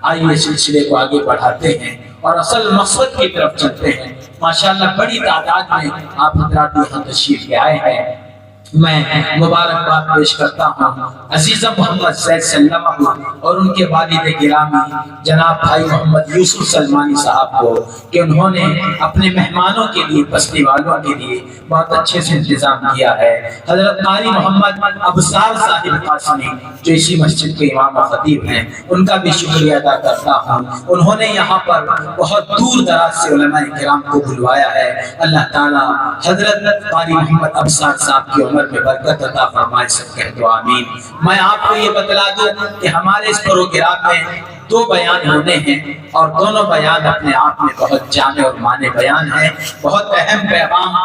آئیے سلسلے کو آگے بڑھاتے ہیں اور اصل مقصد کی طرف چلتے ہیں۔ ماشاءاللہ بڑی تعداد میں آپ حضرات یہاں تشریف لے آئے ہیں۔ میں مبارکباد پیش کرتا ہوں عزیزہ محمد زید سلمہ اور ان کے والد گرامی جناب بھائی محمد یوسف سلمانی صاحب کو کہ انہوں نے اپنے مہمانوں کے لیے، بستی والوں کے لیے بہت اچھے سے انتظام کیا ہے۔ حضرت قاری محمد ابصار صاحب قاسمی جو اسی مسجد کے امام و خطیب ہیں، ان کا بھی شکریہ ادا کرتا ہوں۔ انہوں نے یہاں پر بہت دور دراز سے علماء کرام کو بلوایا ہے۔ اللہ تعالیٰ حضرت قاری محمد ابصار صاحب کی عمر میں برکت عطا فرمائے، سب کہہ دو آمین۔ میں آپ کو یہ بتلا دوں کہ ہمارے اس پروگرام میں 2 بیان ہونے ہیں اور دونوں بیان اپنے آپ میں بہت جامع اور معنی بیان ہیں۔ بہت اہم پیغام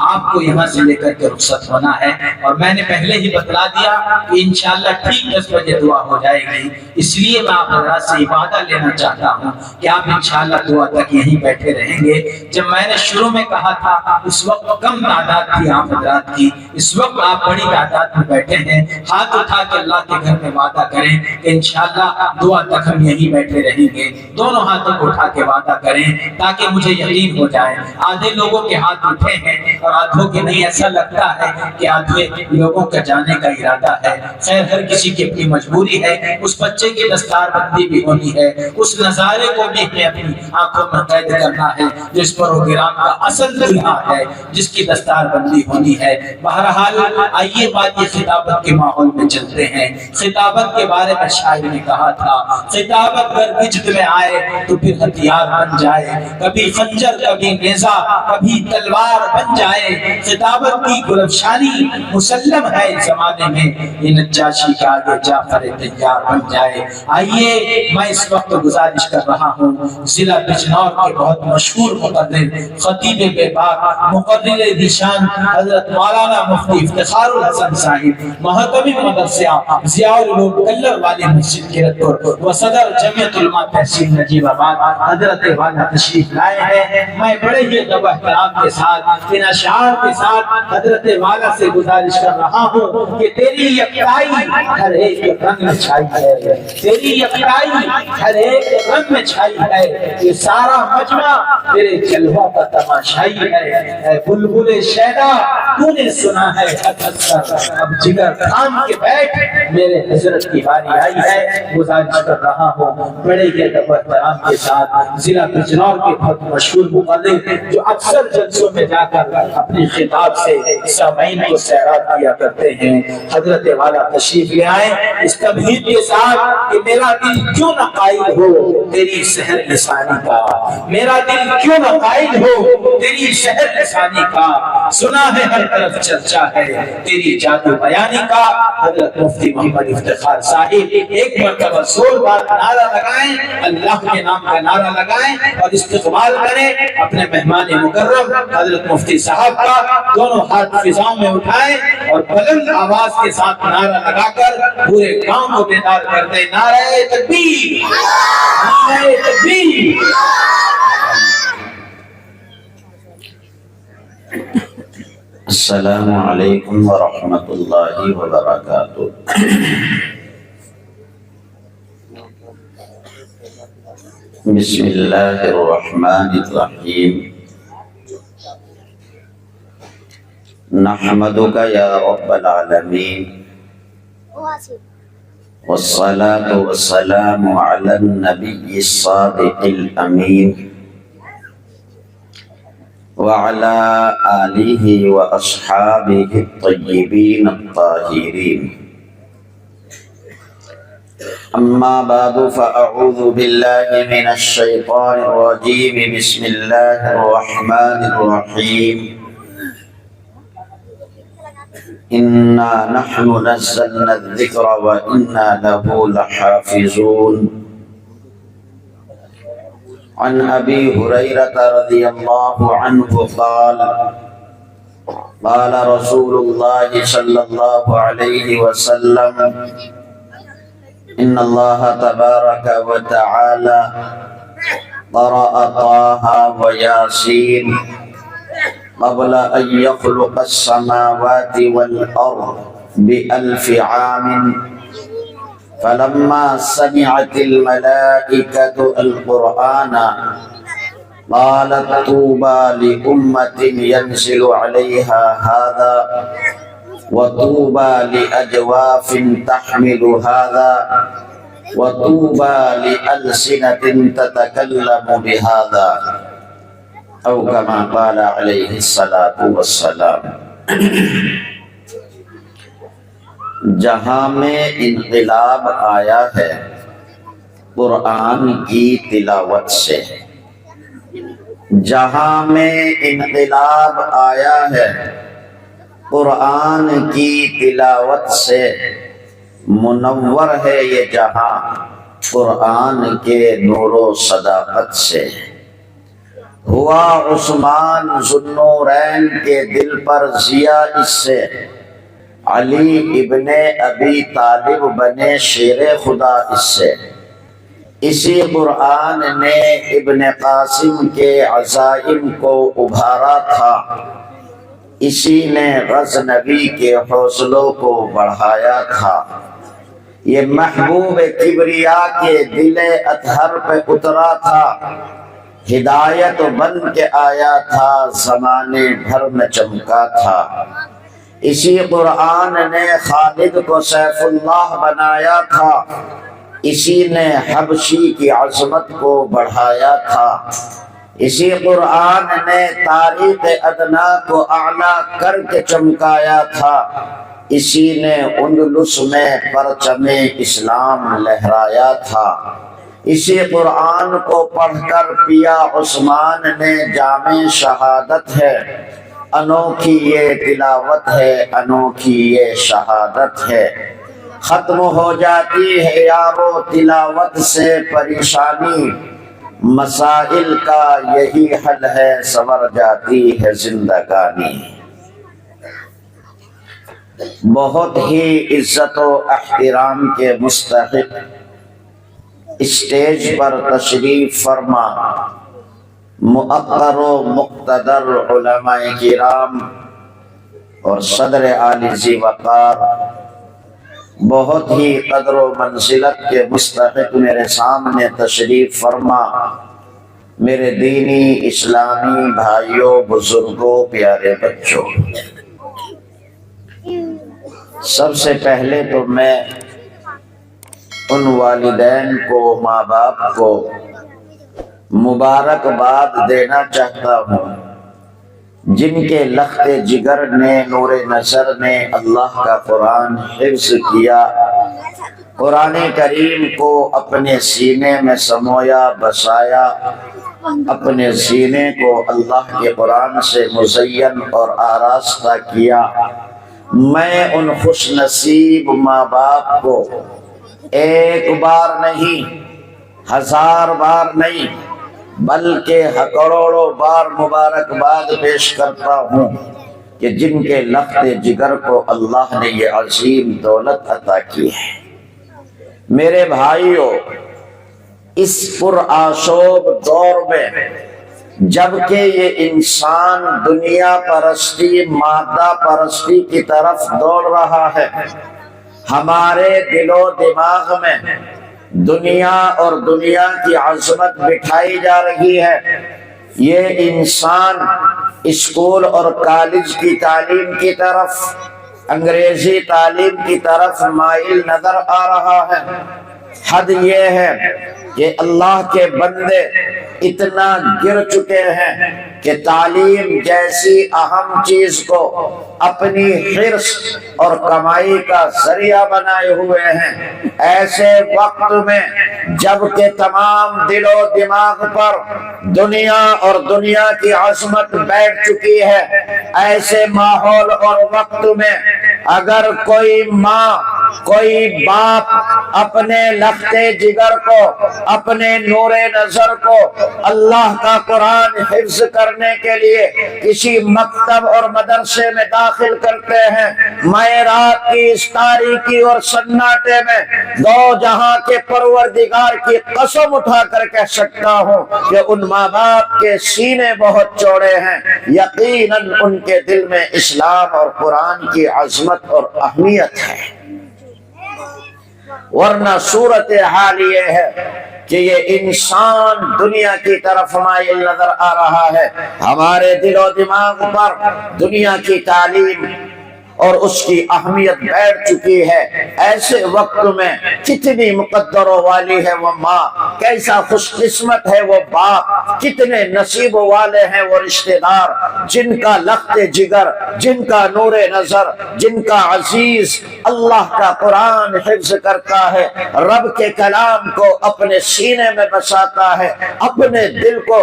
آپ کو یہاں سے لے کر کے رخصت ہونا ہے، اور میں نے پہلے ہی بتلا دیا کہ انشاءاللہ ٹھیک 10 بجے دعا ہو جائے گی۔ اس لیے میں آپ حضرات سے وعدہ لینا چاہتا ہوں کہ آپ انشاءاللہ دعا تک یہیں بیٹھے رہیں گے۔ جب میں نے شروع میں کہا تھا اس وقت کم تعداد تھی آپ حضرات کی، اس وقت آپ بڑی تعداد میں بیٹھے ہیں۔ ہاتھ اٹھا کے اللہ کے گھر میں وعدہ کریں کہ انشاءاللہ دعا تک ہم یہیں بیٹھے رہیں گے۔ دونوں ہاتھوں کو اٹھا کے وعدہ کریں تاکہ مجھے یقین ہو جائے۔ آدھے لوگوں کے ہاتھ اٹھے ہیں اور آدھوں کے نہیں، ایسا لگتا ہے کہ آدھے لوگوں کا جانے کا ارادہ ہے۔ خیر، ہر کسی کی اپنی مجبوری ہے۔ اس بچے کی دستار بندی بھی ہونی ہے، اس نظارے کو بھی ہمیں اپنی آنکھوں میں قید کرنا ہے جو اس پروگرام کا اصل دلہا ہے، جس کی دستار بندی ہونی ہے۔ بہرحال آئیے بات یہ خطابت کے ماحول میں چلتے ہیں۔ خطابت کے بارے میں شاعر نے کہا تھا، خطابت اگر وجد میں آئے تو پھر ہتھیار بن جائے، کبھی خنجر کبھی نیزہ کبھی تلوار بن جائے۔ خطابت کی گلفشانی مسلم ہے اس زمانے میں، یہ نجاشی کے آگے جعفر تیار بن جائے۔ آئیے میں اس وقت گزارش کر رہا ہوں ضلع بجنور کے بہت مشہور مقرر، خطیب بے باک، مقرر ذیشان حضرت مولانا مفتی افتخار الحسن صاحب، محتمم مدرسہ ضیاء العلوم کلر والی مسجد کرتپور و صدر جمعیت علماء تحصیل نجیب آباد حضرت والا تشریف لائے ہیں۔ میں بڑے ہی ادب و احترام کے ساتھ ان اشعار کے ساتھ حضرت والا سے گزارش کر رہا ہوں کہ تیری یکتائی ہر ایک رنگ میں چھائی ہے، تیری یکتائی ہر ایک رنگ میں چھائی ہے، یہ سارا مجمع تیرے جلووں کا تماشائی ہے۔ اے بلبل شیدا تو نے سنا ہے حد حد کر، اب جگر تھام کے بیٹھ، میرے حضرت کی باری آئی ہے۔ گزارش کر رہا ہوں بڑے ہی ادب و احترام کے ساتھ ضلع بجنور کے بہت مشہور مقرر جو اکثر جلسوں میں جا کر اپنی خطاب سے سامعین کو سیراب کیا کرتے ہیں، حضرت والا تشریف لے آئے اس تمہید کے ساتھ کہ میرا دل کیوں نہ قائل ہو تیری سحر لسانی کا، میرا دل کیوں نہ قائل ہو تیری سحر لسانی کا، سنا ہے ہر طرف چرچا ہے تیری جادو بیانی کا۔ حضرت مفتی محمد افتخار صاحب ایک مرتبہ زور بار نعرہ لگائیں، اللہ کے نام کا نعرہ لگائیں اور استقبال کریں اپنے مہمان مکرم حضرت مفتی صاحب کا۔ دونوں ہاتھ فضاؤں میں اٹھائیں اور بلند آواز کے ساتھ نعرہ لگا کر پورے گاؤں کو بیدار کر دیں، نعرہ تکبیر، نعرہ تکبیر۔ السلام علیکم ورحمۃ اللہ وبرکاتہ۔ بسم اللہ الرحمن الرحیم، نحمدک یا رب العالمین، والصلاة والسلام علی النبی الصادق الامین، وعلى آلہ واصحابہ الطیبین الطاہرین۔ اما بعد فاعوذ باللہ من الشیطان الرجیم، بسم اللہ الرحمن الرحیم، انا نحن نزلنا الذکر وانا له لحافظون۔ عن ابی ہریرہ رضی اللہ عنہ قال قال رسول اللہ صلی اللہ علیہ وسلم، ان اللہ تبارک وتعالی قرأ طه ویاسین قبل ان يخلق السماوات والارض بألف عام، فلما سمعت الملائكة القرآن قالت طوبى لأمة ينزل عليها هذا وطوبى لأجواف تحمل هذا وطوبى لألسنة تتكلم بهذا أو كما قال عليه الصلاة والسلام۔ جہاں میں انقلاب آیا ہے قرآن کی تلاوت سے، جہاں میں انقلاب آیا ہے قرآن کی تلاوت سے، منور ہے یہ جہاں قرآن کے نور و صداقت سے۔ ہوا عثمان ذو النورین کے دل پر ضیا اس سے، علی ابن ابی طالب بنے شیر خدا اس سے۔ اسی قرآن نے ابن قاسم کے عزائم کو ابھارا تھا، اسی نے غزنوی کے حوصلوں کو بڑھایا تھا۔ یہ محبوب کبریا کے دل اطہر پہ اترا تھا، ہدایت بن کے آیا تھا، زمانے بھر میں چمکا تھا۔ اسی قرآن نے خالد کو سیف اللہ بنایا تھا، اسی نے حبشی کی عظمت کو بڑھایا تھا۔ اسی قرآن نے تاریخ ادنا کو اعلیٰ کر کے چمکایا تھا، اسی نے اندلس میں پرچم اسلام لہرایا تھا۔ اسی قرآن کو پڑھ کر پیا عثمان نے جام شہادت ہے، انوکھی یہ تلاوت ہے، انوکھی یہ شہادت ہے۔ ختم ہو جاتی ہے یارو تلاوت سے پریشانی، مسائل کا یہی حل ہے، سنور جاتی ہے زندگانی۔ بہت ہی عزت و احترام کے مستحق اسٹیج پر تشریف فرما مؤقر و مقتدر علماء کرام اور صدر عالی ذی وقار، بہت ہی قدر و منزلت کے مستحق میرے سامنے تشریف فرما میرے دینی اسلامی بھائیوں، بزرگوں، پیارے بچوں، سب سے پہلے تو میں ان والدین کو، ماں باپ کو مبارکباد دینا چاہتا ہوں جن کے لخت جگر نے، نور نظر نے اللہ کا قرآن حفظ کیا، قرآن کریم کو اپنے سینے میں سمویا، بسایا، اپنے سینے کو اللہ کے قرآن سے مزین اور آراستہ کیا۔ میں ان خوش نصیب ماں باپ کو ایک بار نہیں، ہزار بار نہیں، بلکہ کروڑوں بار مبارکباد پیش کرتا ہوں کہ جن کے لخت جگر کو اللہ نے یہ عظیم دولت عطا کی ہے۔ میرے بھائیوں، اس پرآشوب دور میں جبکہ یہ انسان دنیا پرستی، مادہ پرستی کی طرف دوڑ رہا ہے، ہمارے دل و دماغ میں دنیا اور دنیا کی عظمت بٹھائی جا رہی ہے۔ یہ انسان اسکول اور کالج کی تعلیم کی طرف، انگریزی تعلیم کی طرف مائل نظر آ رہا ہے۔ حد یہ ہے کہ اللہ کے بندے اتنا گر چکے ہیں کہ تعلیم جیسی اہم چیز کو اپنی حرص اور کمائی کا ذریعہ بنائے ہوئے ہیں۔ ایسے وقت میں جب کہ تمام دل و دماغ پر دنیا اور دنیا کی عظمت بیٹھ چکی ہے، ایسے ماحول اور وقت میں اگر کوئی ماں، کوئی باپ اپنے لخت جگر کو، اپنے نور نظر کو اللہ کا قرآن حفظ کرنے کے لیے کسی مکتب اور مدرسے میں داخل کرتے ہیں، میں رات کی اس تاریکی اور سناٹے میں دو جہاں کے پروردگار کی قسم اٹھا کر کہہ سکتا ہوں کہ ان ماں باپ کے سینے بہت چوڑے ہیں، یقیناً ان کے دل میں اسلام اور قرآن کی عظمت اور اہمیت ہے۔ ورنہ صورت حال یہ ہے کہ یہ انسان دنیا کی طرف مائل نظر آ رہا ہے، ہمارے دل و دماغ پر دنیا کی تعلیم اور اس کی اہمیت بیٹھ چکی ہے۔ ایسے وقت میں کتنی مقدروں والی ہے وہ ماں، کیسا خوش قسمت ہے وہ باپ، کتنے نصیب والے ہیں وہ رشتہ دار جن کا لخت جگر، جن کا نور نظر، جن کا عزیز اللہ کا قرآن حفظ کرتا ہے، رب کے کلام کو اپنے سینے میں بساتا ہے، اپنے دل کو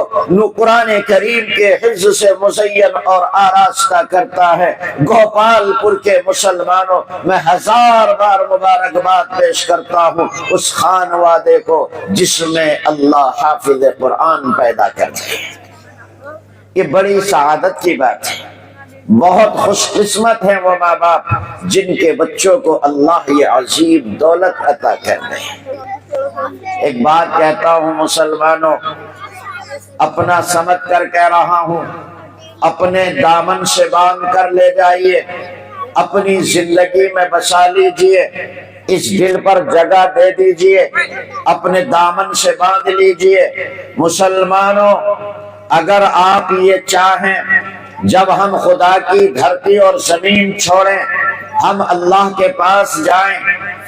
قرآن کریم کے حفظ سے مزین اور آراستہ کرتا ہے۔ گوپال پور کے مسلمانوں، میں ہزار بار مبارکباد پیش کرتا ہوں اس خانوادے کو جس میں اللہ حافظ قرآن پیدا کرتے ہیں۔ یہ بڑی سعادت کی بات ہے، بہت خوش قسمت ہیں وہ ماں باپ جن کے بچوں کو اللہ یہ عظیم دولت عطا کر دے۔ ایک بات کہتا ہوں مسلمانوں، اپنا سمجھ کر کہہ رہا ہوں، اپنے دامن سے باندھ کر لے جائیے، اپنی زندگی میں بسا لیجئے، اس دل پر جگہ دے دیجئے، اپنے دامن سے باندھ لیجئے۔ مسلمانوں، اگر آپ یہ چاہیں جب ہم خدا کی دھرتی اور زمین چھوڑیں، ہم اللہ کے پاس جائیں،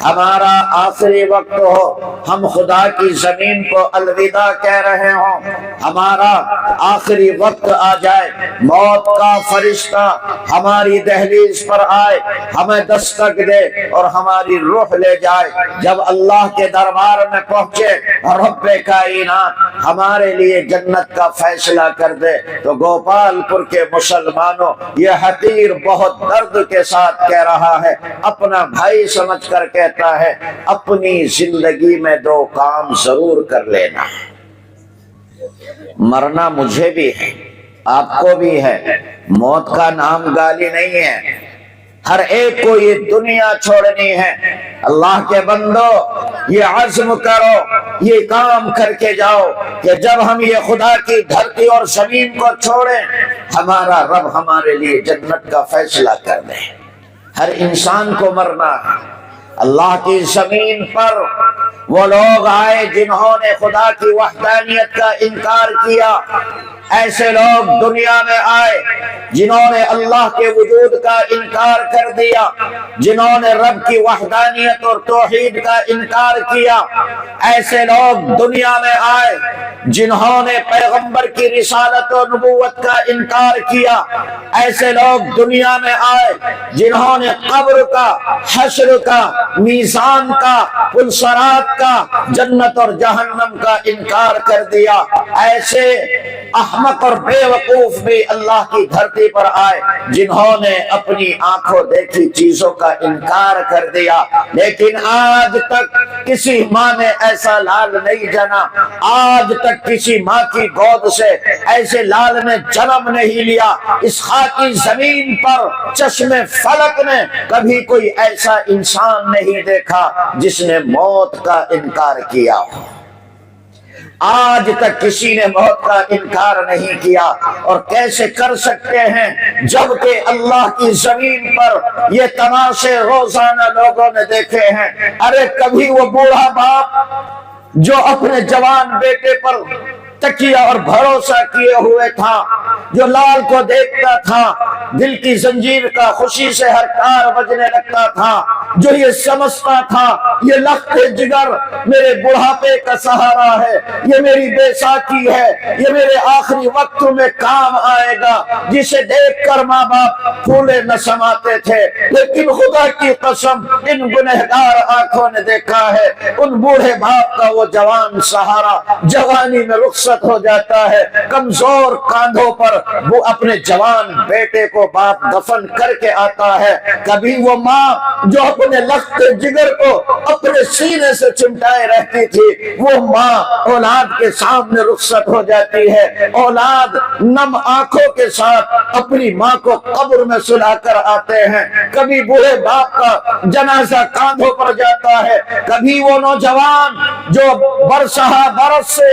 ہمارا آخری وقت ہو، ہم خدا کی زمین کو الوداع کہہ رہے ہوں، ہمارا آخری وقت آ جائے، موت کا فرشتہ ہماری دہلیز پر آئے، ہمیں دستک دے اور ہماری روح لے جائے، جب اللہ کے دربار میں پہنچے، رب کائنات ہمارے لیے جنت کا فیصلہ کر دے، تو گوپال پور کے مسلمانوں یہ حقیر بہت درد کے ساتھ کہہ رہا ہے، اپنا بھائی سمجھ کر کہتا ہے، اپنی زندگی میں دو کام ضرور کر لینا ہے۔ مرنا مجھے بھی ہے، آپ کو بھی ہے، موت کا نام گالی نہیں ہے، ہر ایک کو یہ دنیا چھوڑنی ہے۔ اللہ کے بندو، یہ عزم کرو، یہ کام کر کے جاؤ کہ جب ہم یہ خدا کی دھرتی اور زمین کو چھوڑیں، ہمارا رب ہمارے لیے جنت کا فیصلہ کر دے۔ ہر انسان کو مرنا ہے۔ اللہ کی زمین پر وہ لوگ آئے جنہوں نے خدا کی وحدانیت کا انکار کیا، ایسے لوگ دنیا میں آئے جنہوں نے اللہ کے وجود کا انکار کر دیا، جنہوں نے رب کی وحدانیت اور توحید کا انکار کیا، ایسے لوگ دنیا میں آئے جنہوں نے پیغمبر کی رسالت و نبوت کا انکار کیا، ایسے لوگ دنیا میں آئے جنہوں نے قبر کا، حشر کا، میزان کا، پلسرات کا، جنت اور جہنم کا انکار کر دیا۔ ایسے احمق اور بے وقوف بھی اللہ کی دھرتی پر آئے جنہوں نے اپنی آنکھوں دیکھی چیزوں کا انکار کر دیا، لیکن آج تک کسی ماں نے ایسا لال نہیں جنا، آج تک کسی ماں کی گود سے ایسے لال نے جنم نہیں لیا۔ اس خاکی زمین پر چشم فلک نے کبھی کوئی ایسا انسان نہیں دیکھا جس نے موت کا انکار کیا۔ آج تک کسی نے موت کا انکار نہیں کیا، اور کیسے کر سکتے ہیں جبکہ اللہ کی زمین پر یہ تماشے روزانہ لوگوں نے دیکھے ہیں۔ ارے کبھی وہ بوڑھا باپ جو اپنے جوان بیٹے پر تکیہ اور بھروسہ کیے ہوئے تھا، جو لال کو دیکھتا تھا دل کی زنجیر کا خوشی سے ہر کار بجنے لگتا تھا، جو یہ سمجھتا تھا یہ لخت جگر میرے بڑھاپے کا سہارا ہے، یہ میری بے ساکی ہے، یہ میرے آخری وقت میں کام آئے گا، جسے دیکھ کر ماں باپ پھولے نہ سماتے تھے، لیکن خدا کی قسم ان گنہگار آنکھوں نے دیکھا ہے ان بوڑھے باپ کا وہ جوان سہارا جوانی میں رخصت ہو جاتا ہے، کمزور کاندھوں پر وہ اپنے جوان بیٹے کو باپ دفن کر کے آتا ہے۔ کبھی وہ ماں جو اپنے لخت جگر کو اپنے سینے سے چمٹائے رہتی تھی، وہ ماں اولاد کے سامنے رخصت ہو جاتی ہے، اولاد نم آنکھوں کے ساتھ اپنی ماں کو قبر میں سلا کر آتے ہیں۔ کبھی بوڑھے باپ کا جنازہ کاندھوں پر جاتا ہے، کبھی وہ نوجوان جو برسہ برس سے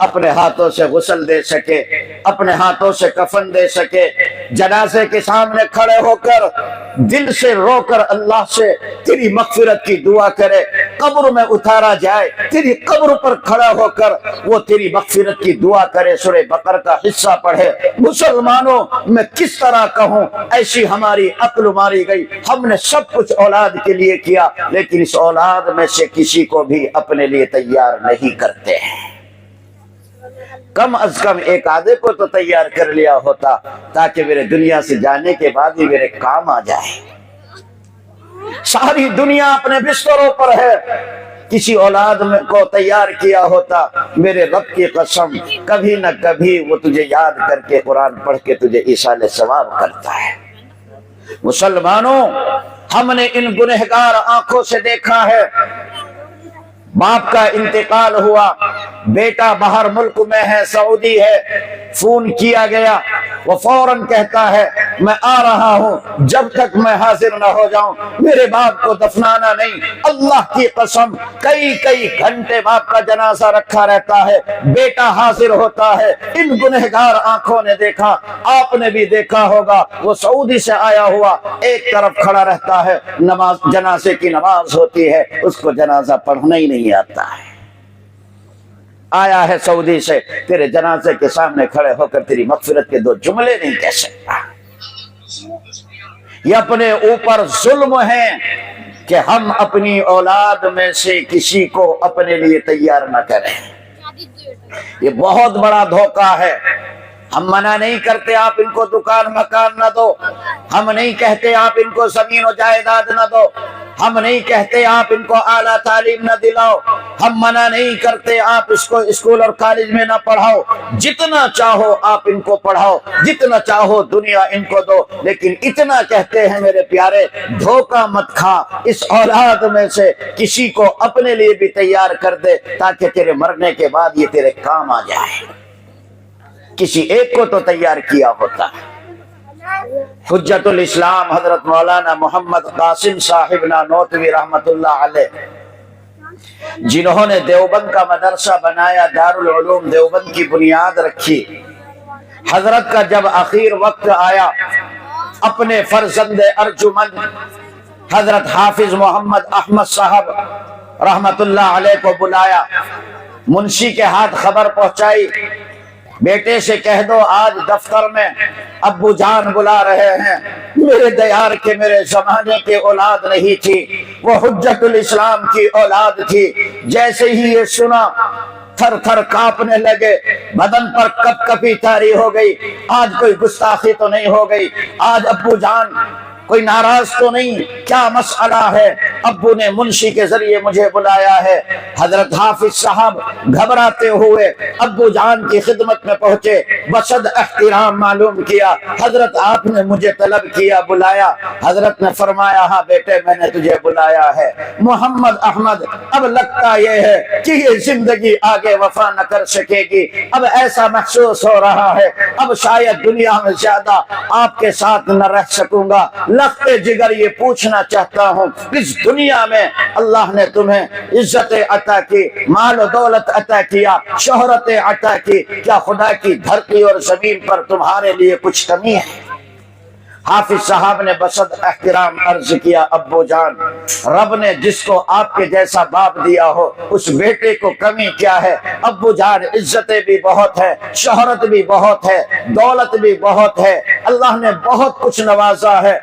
اپنے ہاتھوں سے غسل دے سکے، اپنے ہاتھوں سے کفن دے سکے، جنازے کے سامنے کھڑے ہو کر دل سے رو کر اللہ سے تیری مغفرت کی دعا کرے، قبر میں اتارا جائے تیری قبر پر کھڑا ہو کر وہ تیری مغفرت کی دعا کرے، سورہ بقرہ کا حصہ پڑھے۔ مسلمانوں، میں کس طرح کہوں، ایسی ہماری عقل ماری گئی، ہم نے سب کچھ اولاد کے لیے کیا لیکن اس اولاد میں سے کسی کو بھی اپنے لیے تیار نہیں کرتے ہیں۔ کم از کم ایک آدھے کو تو تیار کر لیا ہوتا تاکہ میرے دنیا سے جانے کے بعد ہی میرے کام آ جائے۔ ساری دنیا اپنے بستروں پر ہے، کسی اولاد کو تیار کیا ہوتا، میرے رب کی قسم کبھی نہ کبھی وہ تجھے یاد کر کے قرآن پڑھ کے تجھے ایصال ثواب کرتا ہے۔ مسلمانوں، ہم نے ان گنہگار آنکھوں سے دیکھا ہے، باپ کا انتقال ہوا، بیٹا باہر ملک میں ہے، سعودی ہے، فون کیا گیا، وہ فوراً کہتا ہے میں آ رہا ہوں، جب تک میں حاضر نہ ہو جاؤں میرے باپ کو دفنانا نہیں۔ اللہ کی قسم کئی گھنٹے باپ کا جنازہ رکھا رہتا ہے، بیٹا حاضر ہوتا ہے۔ ان گنہگار آنکھوں نے دیکھا، آپ نے بھی دیکھا ہوگا، وہ سعودی سے آیا ہوا ایک طرف کھڑا رہتا ہے، نماز جنازے کی نماز ہوتی ہے، اس کو جنازہ پڑھنا ہی نہیں آتا ہے۔ آیا ہے سعودی سے، تیرے جنازے کے سامنے کھڑے ہو کر تیری مغفرت کے دو جملے نہیں کہہ سکتا۔ یہ اپنے اوپر ظلم ہے کہ ہم اپنی اولاد میں سے کسی کو اپنے لیے تیار نہ کریں۔ یہ بہت بڑا دھوکہ ہے۔ ہم منع نہیں کرتے آپ ان کو دکان مکان نہ دو، ہم نہیں کہتے آپ ان کو زمین و جائیداد نہ دو، ہم نہیں کہتے آپ ان کو اعلیٰ تعلیم نہ دلاؤ، ہم منع نہیں کرتے آپ اس کو اسکول اور کالج میں نہ پڑھاؤ، جتنا چاہو آپ ان کو پڑھاؤ، جتنا چاہو دنیا ان کو دو، لیکن اتنا کہتے ہیں میرے پیارے، دھوکہ مت کھا، اس اولاد میں سے کسی کو اپنے لیے بھی تیار کر دے تاکہ تیرے مرنے کے بعد یہ تیرے کام آ جائے۔ کسی ایک کو تو تیار کیا ہوتا۔ حجت الاسلام حضرت مولانا محمد قاسم صاحب نانوتوی رحمت اللہ علیہ، جنہوں نے دیوبند کا مدرسہ بنایا، دارالعلوم دیوبند کی بنیاد رکھی، حضرت کا جب آخر وقت آیا، اپنے فرزند ارجمند حضرت حافظ محمد احمد صاحب رحمت اللہ علیہ کو بلایا، منشی کے ہاتھ خبر پہنچائی، بیٹے سے کہہ دو آج دفتر میں ابو جان بلا رہے ہیں، میرے دیار کے میرے زمانے کے اولاد نہیں تھی، وہ حجت الاسلام کی اولاد تھی۔ جیسے ہی یہ سنا تھر تھر کانپنے لگے، بدن پر کپ کپی طاری ہو گئی، آج کوئی گستاخی تو نہیں ہو گئی، آج ابو جان کوئی ناراض تو نہیں، کیا مسئلہ ہے؟ ابو نے منشی کے ذریعے مجھے بلایا ہے۔ حضرت حافظ صاحب گھبراتے ہوئے ابو جان کی خدمت میں پہنچے، بصد احترام معلوم کیا، حضرت آپ نے مجھے طلب کیا، بلایا۔ حضرت نے فرمایا ہاں بیٹے میں نے تجھے بلایا ہے محمد احمد، اب لگتا یہ ہے کہ یہ زندگی آگے وفا نہ کر سکے گی، اب ایسا محسوس ہو رہا ہے اب شاید دنیا میں زیادہ آپ کے ساتھ نہ رہ سکوں گا۔ لخت جگر یہ پوچھنا چاہتا ہوں، اس دنیا میں اللہ نے تمہیں عزت عطا کی، مال و دولت عطا کیا، شہرت عطا کی، کیا خدا کی دھرتی اور زمین پر تمہارے لیے کچھ کمی ہے؟ حافظ صاحب نے بصد احترام عرض کیا، ابو جان رب نے جس کو آپ کے جیسا باپ دیا ہو اس بیٹے کو کمی کیا ہے؟ ابو جان عزتیں بھی بہت ہے، شہرت بھی بہت ہے، دولت بھی بہت ہے، اللہ نے بہت کچھ نوازا ہے۔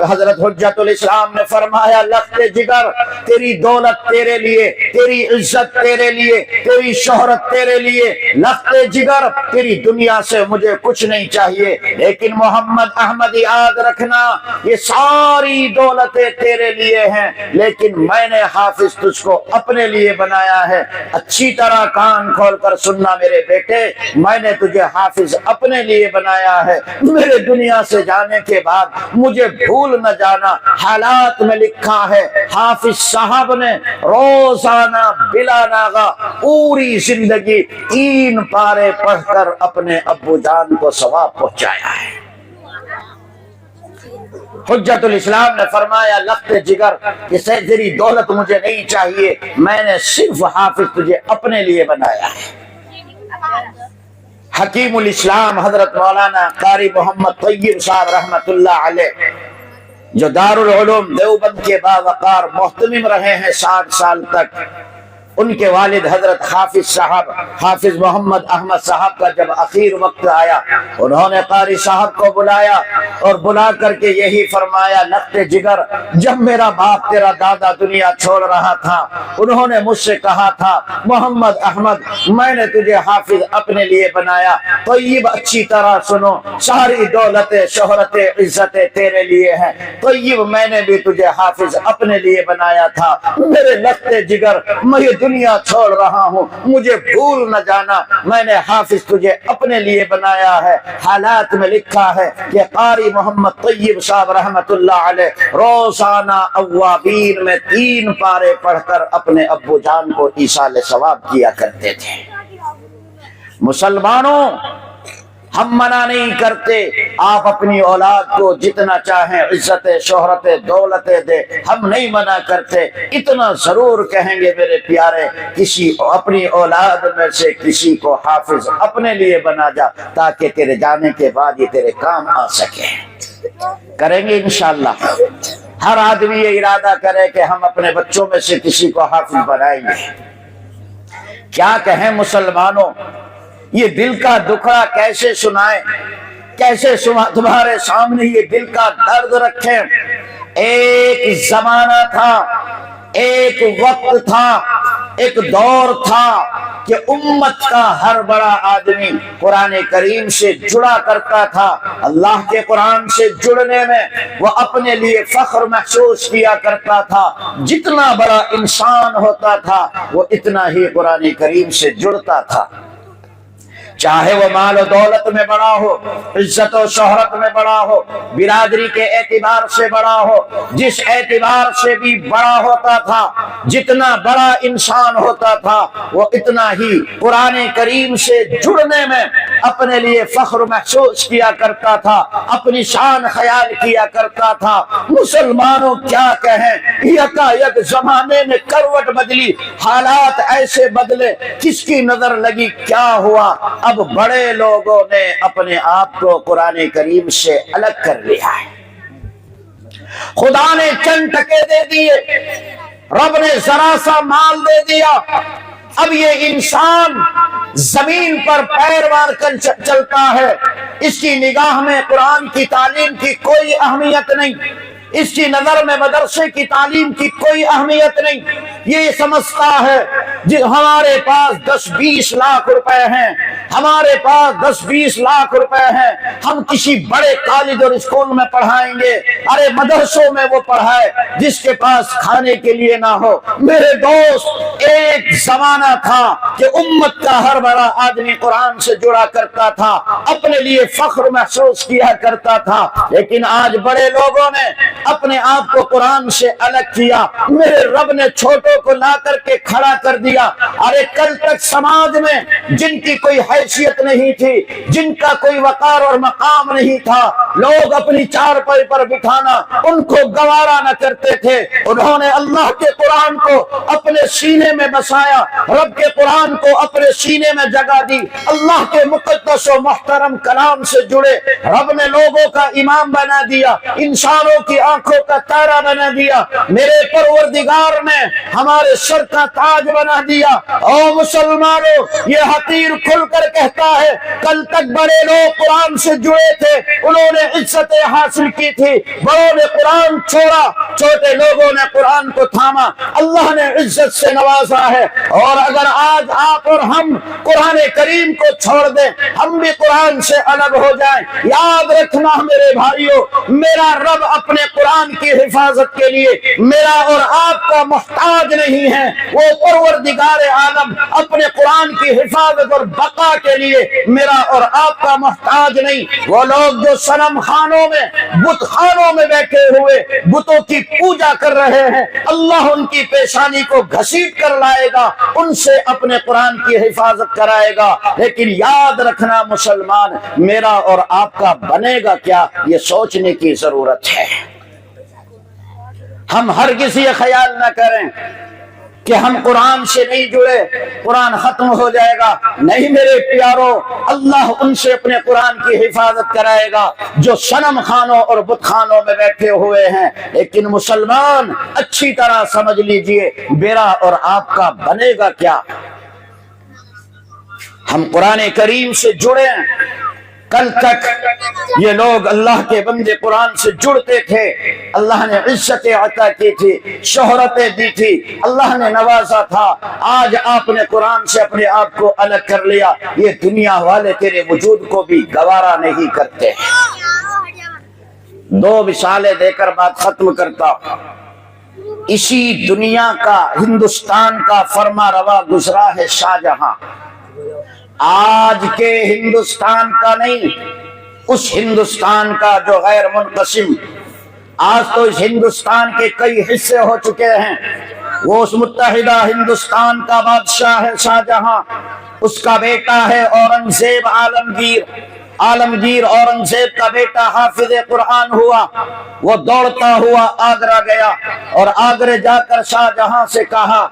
حضرت حجت الاسلام نے فرمایا لخت جگر تیری دولت تیرے لیے، تیری عزت تیرے لیے، تیری شہرت تیرے لیے، لخت جگر تیری دنیا سے مجھے کچھ نہیں چاہیے، لیکن محمد احمد یاد رکھنا یہ ساری دولتیں تیرے لیے ہیں، لیکن میں نے حافظ تجھ کو اپنے لیے بنایا ہے۔ اچھی طرح کان کھول کر سننا میرے بیٹے، میں نے تجھے حافظ اپنے لیے بنایا ہے، میرے دنیا سے جانے کے بعد مجھے بھول نہ جانا۔ حالات میں لکھا ہے حافظ صاحب نے روزانہ بلا ناغہ پوری زندگی 3 پارے پڑھ کر اپنے ابو جان کو ثواب پہنچایا ہے۔ حجت الاسلام نے فرمایا لخت جگر کہ تیری دولت مجھے نہیں چاہیے، میں نے صرف حافظ تجھے اپنے لیے بنایا ہے۔ حکیم الاسلام حضرت مولانا قاری محمد طیب صاحب رحمت اللہ علیہ، جو دارالعلوم دیوبند کے باوقار محتمم رہے ہیں 60 سال تک، ان کے والد حضرت حافظ صاحب، حافظ محمد احمد صاحب کا جب اخیر وقت آیا، انہوں نے قاری صاحب کو بلایا اور بلا کر کے یہی فرمایا، لخت جگر، جب میرا باپ تیرا دادا دنیا چھوڑ رہا تھا، انہوں نے مجھ سے کہا تھا محمد احمد میں نے تجھے حافظ اپنے لیے بنایا، طیب اچھی طرح سنو، ساری دولتیں شہرتیں عزتیں تیرے لیے ہیں، طیب میں نے بھی تجھے حافظ اپنے لیے بنایا تھا، میرے لخت جگر میں دنیا چھوڑ رہا ہوں، مجھے بھول نہ جانا، میں نے حافظ تجھے اپنے لیے بنایا ہے۔ حالات میں لکھا ہے کہ قاری محمد طیب صاحب رحمت اللہ علیہ روزانہ اوابین میں 3 پارے پڑھ کر اپنے ابو جان کو ایصال ثواب کیا کرتے تھے۔ مسلمانوں، ہم منع نہیں کرتے، آپ اپنی اولاد کو جتنا چاہیں عزت شہرت دولت دے، ہم نہیں منع کرتے، اتنا ضرور کہیں گے میرے پیارے، کسی اپنی اولاد میں سے کسی کو حافظ اپنے لیے بنا جا، تاکہ تیرے جانے کے بعد یہ تیرے کام آ سکے۔ کریں گے انشاءاللہ؟ ہر آدمی یہ ارادہ کرے کہ ہم اپنے بچوں میں سے کسی کو حافظ بنائیں گے۔ کیا کہیں مسلمانوں، یہ دل کا دکھڑا کیسے سنائیں، کیسے تمہارے سامنے یہ دل کا درد رکھیں۔ ایک زمانہ تھا، ایک وقت تھا، ایک دور تھا کہ امت کا ہر بڑا آدمی قرآن کریم سے جڑا کرتا تھا۔ اللہ کے قرآن سے جڑنے میں وہ اپنے لیے فخر محسوس کیا کرتا تھا۔ جتنا بڑا انسان ہوتا تھا وہ اتنا ہی قرآن کریم سے جڑتا تھا، چاہے وہ مال و دولت میں بڑا ہو، عزت و شہرت میں بڑا ہو، برادری کے اعتبار سے بڑا ہو، جس اعتبار سے بھی بڑا ہوتا تھا، جتنا بڑا انسان ہوتا تھا وہ اتنا ہی قرآن کریم سے جڑنے میں اپنے لیے فخر محسوس کیا کرتا تھا، اپنی شان خیال کیا کرتا تھا۔ مسلمانوں کیا کہیں، یکا یک زمانے میں کروٹ بدلی، حالات ایسے بدلے، کس کی نظر لگی کیا ہوا، اب بڑے لوگوں نے اپنے آپ کو قرآن کریم سے الگ کر لیا ہے۔ خدا نے چند ٹکے دے دیے، رب نے ذرا سا مال دے دیا، اب یہ انسان زمین پر پیر مار کر چلتا ہے، اس کی نگاہ میں قرآن کی تعلیم کی کوئی اہمیت نہیں، اس کی نظر میں مدرسے کی تعلیم کی کوئی اہمیت نہیں۔ یہ سمجھتا ہے جی ہمارے پاس 10-20 لاکھ روپے ہیں، ہمارے پاس 10-20 لاکھ روپے ہیں، ہم کسی بڑے کالج اور اسکول میں پڑھائیں گے۔ ارے مدرسوں میں وہ پڑھائے جس کے پاس کھانے کے لیے نہ ہو۔ میرے دوست، ایک زمانہ تھا کہ امت کا ہر بڑا آدمی قرآن سے جڑا کرتا تھا، اپنے لیے فخر محسوس کیا کرتا تھا، لیکن آج بڑے لوگوں نے اپنے آپ کو قرآن سے الگ کیا۔ میرے رب نے چھوٹوں کو لا کر کے کھڑا کر دیا۔ ارے کل تک سماج میں جن کی کوئی حیثیت نہیں تھی، جن کا کوئی وقار اور مقام نہیں تھا، لوگ اپنی چارپائی پر بٹھانا ان کو گوارا نہ کرتے تھے، انہوں نے اللہ کے قرآن کو اپنے سینے میں بسایا، رب کے قرآن کو اپنے سینے میں جگہ دی، اللہ کے مقدس و محترم کلام سے جڑے، رب نے لوگوں کا امام بنا دیا، انسانوں کی آنکھوں کا تارا بنا دیا، میرے پروردگار نے ہمارے سر کا تاج بنا دیا۔ او مسلمانوں، یہ حقیر کھل کر کہتا ہے کل تک بڑے لوگ قرآن سے جڑے تھے، انہوں نے عزتیں حاصل کی تھی، بڑوں نے قرآن چھوڑا، چھوٹے لوگوں نے قرآن کو تھاما، اللہ نے عزت سے نوازا ہے۔ اور اگر آج آپ اور ہم قرآن کریم کو چھوڑ دیں، ہم بھی قرآن سے الگ ہو جائیں، یاد رکھنا میرے بھائیوں، میرا رب اپنے قرآن کی حفاظت کے لیے میرا اور آپ کا محتاج نہیں ہے، وہ پروردگار عالم اپنے قرآن کی حفاظت اور بقا کے لیے میرا اور آپ کا محتاج نہیں۔ وہ لوگ جو صنم خانوں میں، بت خانوں میں بیٹھے ہوئے بتوں کی پوجا کر رہے ہیں، اللہ ان کی پیشانی کو گھسیٹ کر لائے گا، ان سے اپنے قرآن کی حفاظت کرائے گا۔ لیکن یاد رکھنا مسلمان، میرا اور آپ کا بنے گا کیا، یہ سوچنے کی ضرورت ہے۔ ہم ہرگز یہ خیال نہ کریں کہ ہم قرآن سے نہیں جڑے قرآن ختم ہو جائے گا. نہیں میرے پیارو، اللہ ان سے اپنے قرآن کی حفاظت کرائے گا جو صنم خانوں اور بت خانوں میں بیٹھے ہوئے ہیں. لیکن مسلمان اچھی طرح سمجھ لیجئے میرا اور آپ کا بنے گا کیا؟ ہم قرآن کریم سے جڑے ہیں. کل تک یہ لوگ اللہ کے بندے قرآن سے جڑتے تھے، اللہ نے عزت عطا کی تھی، شہرتیں دی تھی، اللہ نے نوازا تھا. آج آپ نے قرآن سے اپنے آپ کو الگ کر لیا. یہ دنیا والے تیرے وجود کو بھی گوارا نہیں کرتے. دو مثالیں دے کر بات ختم کرتا ہوں. اسی دنیا کا، ہندوستان کا فرما روا گزرا ہے شاہ جہاں. آج کے ہندوستان کا نہیں، اس ہندوستان کا جو غیر منقسم. آج تو اس ہندوستان کے کئی حصے ہو چکے ہیں. وہ اس متحدہ ہندوستان کا بادشاہ ہے شاہ جہاں، اس کا بیٹا ہے اورنگزیب عالمگیر. عالمگیر اورنگزیب کا بیٹا حافظ قرآن ہوا. وہ دوڑتا ہوا آگرہ گیا اور آگرہ جا کر شاہ جہاں سے کہا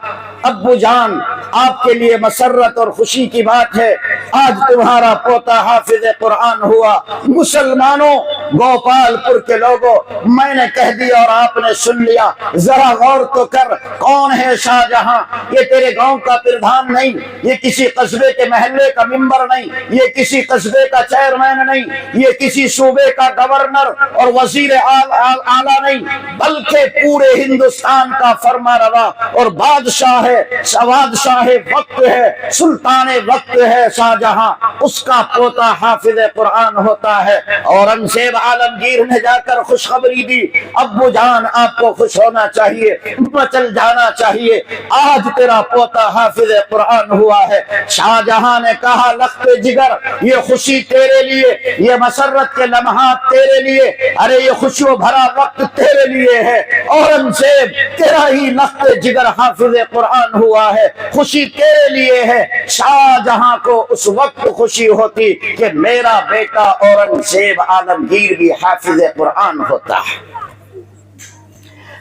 ابو جان آپ کے لیے مسرت اور خوشی کی بات ہے، آج تمہارا پوتا حافظ قرآن ہوا. مسلمانوں، گوپال پور کے لوگوں، میں نے کہہ دیا اور آپ نے سن لیا. ذرا غور تو کر، کون ہے شاہ جہاں؟ یہ تیرے گاؤں کا پردھان نہیں، یہ کسی قصبے کے محلے کا ممبر نہیں، یہ کسی قصبے کا چیئرمین نہیں، یہ کسی صوبے کا گورنر اور وزیر اعلیٰ نہیں، بلکہ پورے ہندوستان کا فرما روا اور بادشاہ ہے. بادشاہ وقت ہے، سلطان وقت ہے شاہ جہاں. اس کا پوتا حافظ قرآن ہوتا ہے. اورنگزیب عالمگیر نے جا کر خوشخبری دی ابو جان آپ کو خوش ہونا چاہیے، مچل جانا چاہیے، آج تیرا پوتا حافظ قرآن ہوا ہے. شاہ جہاں نے کہا لخت جگر یہ خوشی تیرے لیے، یہ مسرت کے لمحات تیرے لیے، ارے یہ خوشیوں بھرا وقت تیرے لیے ہے. اورنگزیب تیرا ہی لخت جگر حافظ قرآن ہوا ہے، خوشی تیرے لیے ہے. شاہ جہاں کو اس وقت خوشی ہوتی کہ میرا بیٹا اورنگزیب عالمگیر بھی حافظ قرآن ہوتا ہے.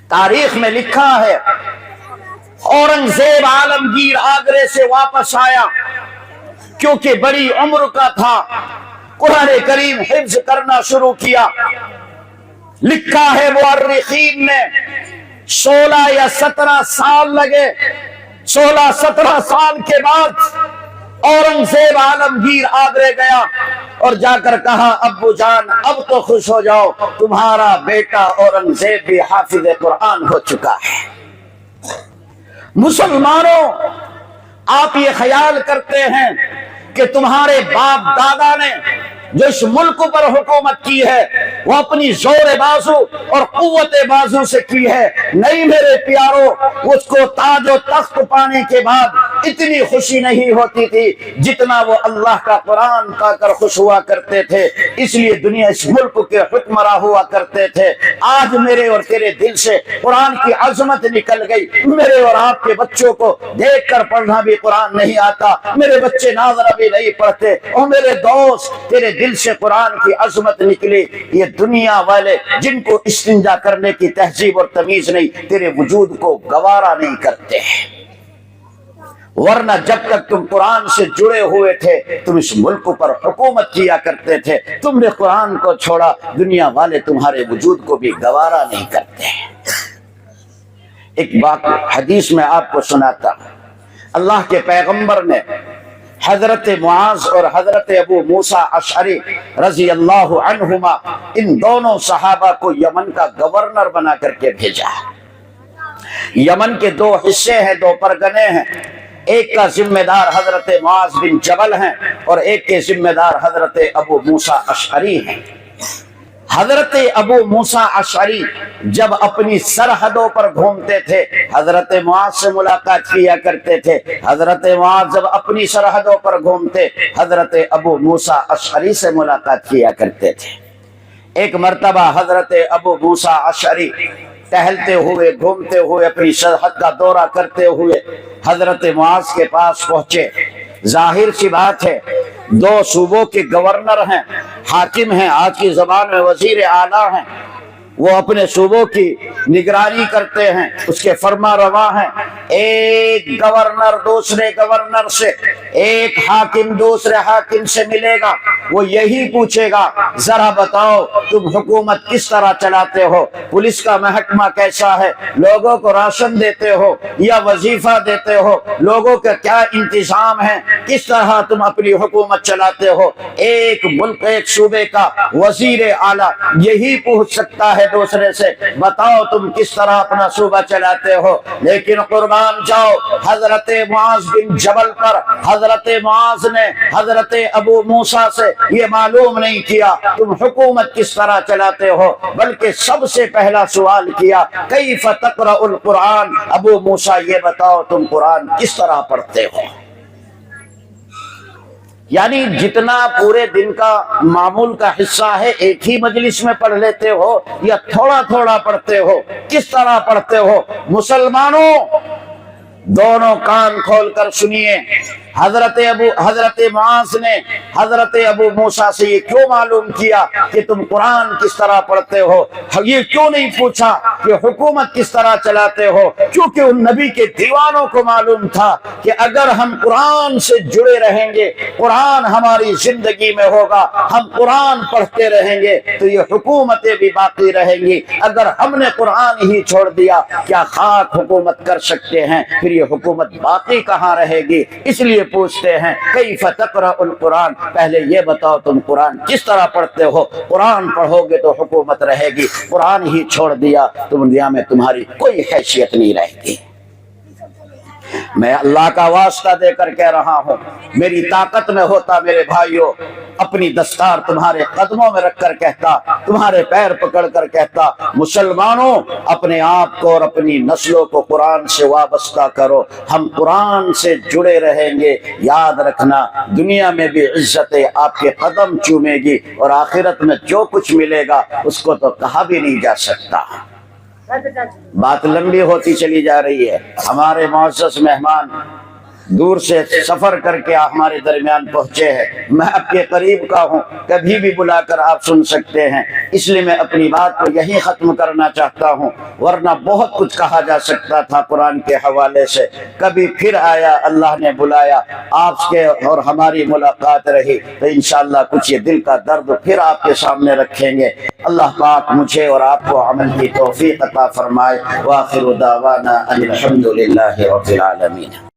تاریخ میں لکھا ہے اورنگزیب عالمگیر آگرے سے واپس آیا کیونکہ بڑی عمر کا تھا. قرآن کریم حفظ کرنا شروع کیا. لکھا ہے مورخین نے 16 یا 17 سال لگے. 16-17 سال کے بعد اورنگزیب عالمگیر آگرے گیا اور جا کر کہا ابو جان اب تو خوش ہو جاؤ، تمہارا بیٹا اورنگزیب بھی حافظ قرآن ہو چکا ہے. مسلمانوں، آپ یہ خیال کرتے ہیں کہ تمہارے باپ دادا نے جو اس ملک پر حکومت کی ہے وہ اپنی زور بازو اور قوت بازو سے کی ہے. نہیں میرے پیارو، اس کو تاج و تخت پانے کے بعد اتنی خوشی نہیں ہوتی تھی جتنا وہ اللہ کا قرآن پا کر خوش ہوا کرتے تھے. اس لیے دنیا اس ملک کے حکمراں ہوا کرتے تھے. آج میرے اور تیرے دل سے قرآن کی عظمت نکل گئی. میرے اور آپ کے بچوں کو دیکھ کر پڑھنا بھی قرآن نہیں آتا، میرے بچے ناظرہ بھی نہیں پڑھتے. اور میرے دوست تیرے دل سے قرآن کی عظمت نکلی. یہ دنیا والے جن کو استنجا کرنے کی تہذیب اور تمیز نہیں، تیرے وجود کو گوارا نہیں کرتے. ورنہ جب تک تم قرآن سے جڑے ہوئے تھے تم اس ملک پر حکومت کیا کرتے تھے. تم نے قرآن کو چھوڑا، دنیا والے تمہارے وجود کو بھی گوارا نہیں کرتے. ایک بات حدیث میں آپ کو سناتا ہوں. اللہ کے پیغمبر نے حضرت معاذ اور حضرت ابو موسیٰ اشعری رضی اللہ عنہما ان دونوں صحابہ کو یمن کا گورنر بنا کر کے بھیجا. یمن کے 2 حصے ہیں، 2 پرگنے ہیں. ایک کا ذمہ دار حضرت معاذ بن جبل ہیں اور ایک کے ذمہ دار حضرت ابو موسیٰ اشعری ہیں. حضرت ابو موسیٰ اشعری جب اپنی سرحدوں پر گھومتے تھے حضرت معاذ سے ملاقات کیا کرتے تھے. حضرت معاذ جب اپنی سرحدوں پر گھومتے حضرت ابو موسیٰ اشعری سے ملاقات کیا کرتے تھے. ایک مرتبہ حضرت ابو موسیٰ اشعری ٹہلتے ہوئے گھومتے ہوئے اپنی سرحد کا دورہ کرتے ہوئے حضرت معاذ کے پاس پہنچے. ظاہر سی بات ہے 2 صوبوں کے گورنر ہیں، حاکم ہیں، آج کی زبان میں وزیر اعلیٰ ہیں. وہ اپنے صوبوں کی نگرانی کرتے ہیں، اس کے فرما روا ہیں۔ ایک گورنر دوسرے گورنر سے، ایک حاکم دوسرے حاکم سے ملے گا، وہ یہی پوچھے گا ذرا بتاؤ تم حکومت کس طرح چلاتے ہو، پولیس کا محکمہ کیسا ہے، لوگوں کو راشن دیتے ہو یا وظیفہ دیتے ہو، لوگوں کا کیا انتظام ہے، کس طرح تم اپنی حکومت چلاتے ہو۔ ایک ملک ایک صوبے کا وزیر اعلیٰ یہی پوچھ سکتا ہے دوسرے سے بتاؤ تم کس طرح اپنا صوبہ چلاتے ہو۔ لیکن قربان جاؤ حضرت معاذ بن جبل پر، حضرت معاذ نے حضرت ابو موسیٰ سے یہ معلوم نہیں کیا تم حکومت کس طرح چلاتے ہو، بلکہ سب سے پہلا سوال کیا کیف تقرأ القرآن، ابو موسیٰ یہ بتاؤ تم قرآن کس طرح پڑھتے ہو۔ یعنی جتنا پورے دن کا معمول کا حصہ ہے ایک ہی مجلس میں پڑھ لیتے ہو یا تھوڑا تھوڑا پڑھتے ہو، کس طرح پڑھتے ہو؟ مسلمانوں دونوں کان کھول کر سنیے، حضرت معاذ نے حضرت ابو موسیٰ سے یہ کیوں معلوم کیا کہ تم قرآن کس طرح پڑھتے ہو؟ یہ کیوں نہیں پوچھا کہ حکومت کس طرح چلاتے ہو؟ کیونکہ ان نبی کے دیوانوں کو معلوم تھا کہ اگر ہم قرآن سے جڑے رہیں گے، قرآن ہماری زندگی میں ہوگا، ہم قرآن پڑھتے رہیں گے تو یہ حکومتیں بھی باقی رہیں گی۔ اگر ہم نے قرآن ہی چھوڑ دیا کیا خاک حکومت کر سکتے ہیں؟ پھر یہ حکومت باقی کہاں رہے گی؟ اس لیے پوچھتے ہیں کیف تقرأ القرآن، پہلے یہ بتاؤ تم قرآن کس طرح پڑھتے ہو۔ قرآن پڑھو گے تو حکومت رہے گی، قرآن ہی چھوڑ دیا تو دنیا میں تمہاری کوئی حیثیت نہیں رہے گی۔ میں اللہ کا واسطہ دے کر کہہ رہا ہوں، میری طاقت میں ہوتا میرے بھائیوں اپنی دستار تمہارے قدموں میں رکھ کر کہتا، تمہارے پیر پکڑ کر کہتا مسلمانوں اپنے آپ کو اور اپنی نسلوں کو قرآن سے وابستہ کرو، ہم قرآن سے جڑے رہیں گے۔ یاد رکھنا دنیا میں بھی عزت آپ کے قدم چومے گی اور آخرت میں جو کچھ ملے گا اس کو تو کہا بھی نہیں جا سکتا۔ بات لمبی ہوتی چلی جا رہی ہے۔ ہمارے معزز مہمان دور سے سفر کر کے ہمارے درمیان پہنچے ہیں، میں آپ کے قریب کا ہوں، کبھی بھی بلا کر آپ سن سکتے ہیں، اس لیے میں اپنی بات کو یہی ختم کرنا چاہتا ہوں، ورنہ بہت کچھ کہا جا سکتا تھا قرآن کے حوالے سے۔ کبھی پھر آیا اللہ نے بلایا، آپ کے اور ہماری ملاقات رہی تو انشاءاللہ کچھ یہ دل کا درد پھر آپ کے سامنے رکھیں گے۔ اللہ پاک مجھے اور آپ کو عمل کی توفیق عطا فرمائے۔ وآخر دعوانا ان الحمد للہ رب العالمین۔